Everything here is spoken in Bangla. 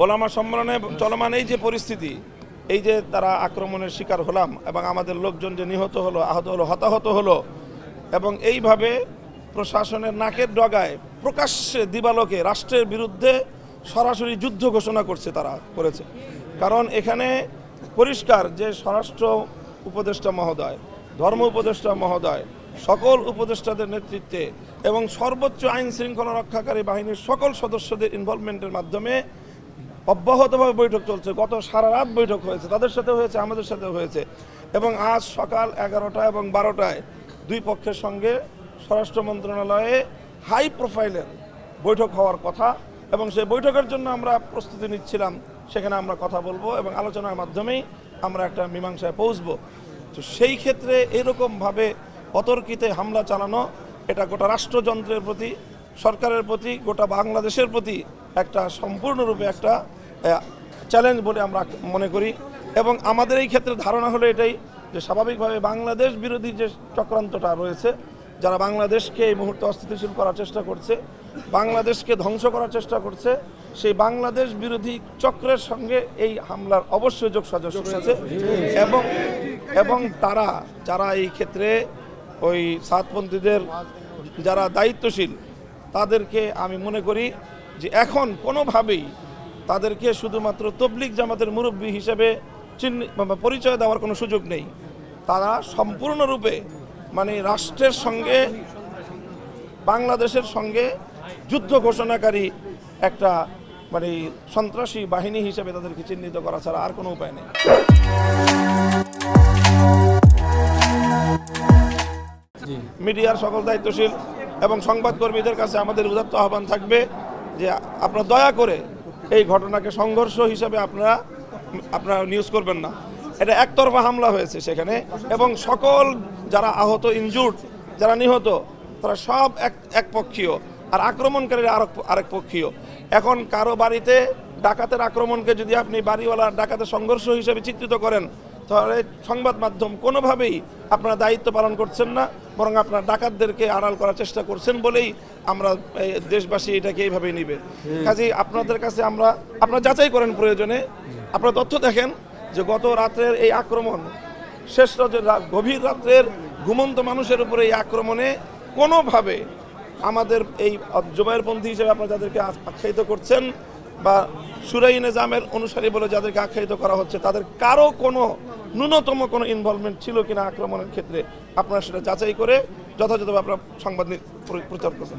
ওলামা সম্মেলনে চলমান এই যে পরিস্থিতি, এই যে তারা আক্রমণের শিকার হলাম এবং আমাদের লোকজন যে নিহত হলো, আহত হলো, হতাহত হলো, এবং এইভাবে প্রশাসনের নাকের ডগায় প্রকাশ্যে দিবালোকে রাষ্ট্রের বিরুদ্ধে সরাসরি যুদ্ধ ঘোষণা করেছে। কারণ এখানে পরিষ্কার যে স্বরাষ্ট্র উপদেষ্টা মহোদয়, ধর্ম উপদেষ্টা মহোদয়, সকল উপদেষ্টাদের নেতৃত্বে এবং সর্বোচ্চ আইন শৃঙ্খলা রক্ষাকারী বাহিনীর সকল সদস্যদের ইনভলভমেন্টের মাধ্যমে অব্যাহতভাবে বৈঠক চলছে। গত সারা রাত বৈঠক হয়েছে, তাদের সাথে হয়েছে, আমাদের সাথে হয়েছে, এবং আজ সকাল 11টা এবং 12টায় দুই পক্ষের সঙ্গে স্বরাষ্ট্র মন্ত্রণালয়ে হাই প্রোফাইলের বৈঠক হওয়ার কথা, এবং সেই বৈঠকের জন্য আমরা প্রস্তুতি নিচ্ছিলাম। সেখানে আমরা কথা বলবো এবং আলোচনার মাধ্যমেই আমরা একটা মীমাংসায় পৌঁছবো। তো সেই ক্ষেত্রে এরকমভাবে অতর্কিতে হামলা চালানো, এটা গোটা রাষ্ট্রযন্ত্রের প্রতি, সরকারের প্রতি, গোটা বাংলাদেশের প্রতি একটা সম্পূর্ণরূপে একটা চ্যালেঞ্জ বলে আমরা মনে করি। এবং আমাদের এই ক্ষেত্রে ধারণা হলো এটাই যে স্বাভাবিকভাবে বাংলাদেশ বিরোধী যে চক্রান্তটা রয়েছে, যারা বাংলাদেশকে এই মুহূর্তে অস্থিতিশীল করার চেষ্টা করছে, বাংলাদেশকে ধ্বংস করার চেষ্টা করছে, সেই বাংলাদেশ বিরোধী চক্রের সঙ্গে এই হামলার অবশ্যই যোগসাজশ রয়েছে। এবং তারা যারা এই ক্ষেত্রে ওই সাতপন্থীদের যারা দায়িত্বশীল, তাদেরকে আমি মনে করি যে এখন কোনোভাবেই তাদেরকে শুধুমাত্র তবলিগ জামাতের মুরব্বী হিসেবে পরিচয় দেওয়ার কোনো সুযোগ নেই। তারা সম্পূর্ণরূপে মানে রাষ্ট্রের সঙ্গে, বাংলাদেশের সঙ্গে যুদ্ধ ঘোষণাকারী একটা মানে সন্ত্রাসী বাহিনী হিসেবে তাদেরকে চিহ্নিত করা ছাড়া আর কোনো উপায় নেই। মিডিয়ার সকল দায়িত্বশীল এবং সংবাদকর্মীদের কাছে আমাদের উদাত্ত আহ্বান থাকবে যে আপনারা দয়া করে এই ঘটনাকে সংঘর্ষ হিসাবে আপনারা নিউজ করবেন না। এটা একতরফা হামলা হয়েছে সেখানে, এবং সকল যারা আহত, ইনজুর্ড, যারা নিহত, তারা সব এক পক্ষীয়, আর আক্রমণকারীরা আরেক পক্ষীয়। এখন কারো বাড়িতে ডাকাতের আক্রমণকে যদি আপনি বাড়িওয়ালার ডাকাতের সংঘর্ষ হিসেবে চিত্রিত করেন, তাহলে সংবাদ মাধ্যম কোনোভাবেই আপনারা দায়িত্ব পালন করছেন না, বরং আপনারা ডাকাতদেরকে আড়াল করার চেষ্টা করছেন বলেই আমরা দেশবাসী এটাকে এইভাবেই নিবে। কাজেই আপনাদের কাছে আপনারা যাচাই করেন, প্রয়োজনে আপনারা তথ্য দেখেন যে গত রাতের এই আক্রমণ, শেষ রাতের গভীর রাত্রের ঘুমন্ত মানুষের উপরে এই আক্রমণে কোনোভাবে আমাদের এই জুবায়েরপন্থী হিসেবে আপনারা যাদেরকে আখ্যায়িত করছেন বা সুরাই নিজামের অনুসারী বলে যাদেরকে আখ্যায়িত করা হচ্ছে, তাদের কারো কোনো ন্যূনতম কোনো ইনভলভমেন্ট ছিল কিনা আক্রমণের ক্ষেত্রে, আপনারা সেটা যাচাই করে যথাযথভাবে আপনারা সংবাদ প্রচার করবেন।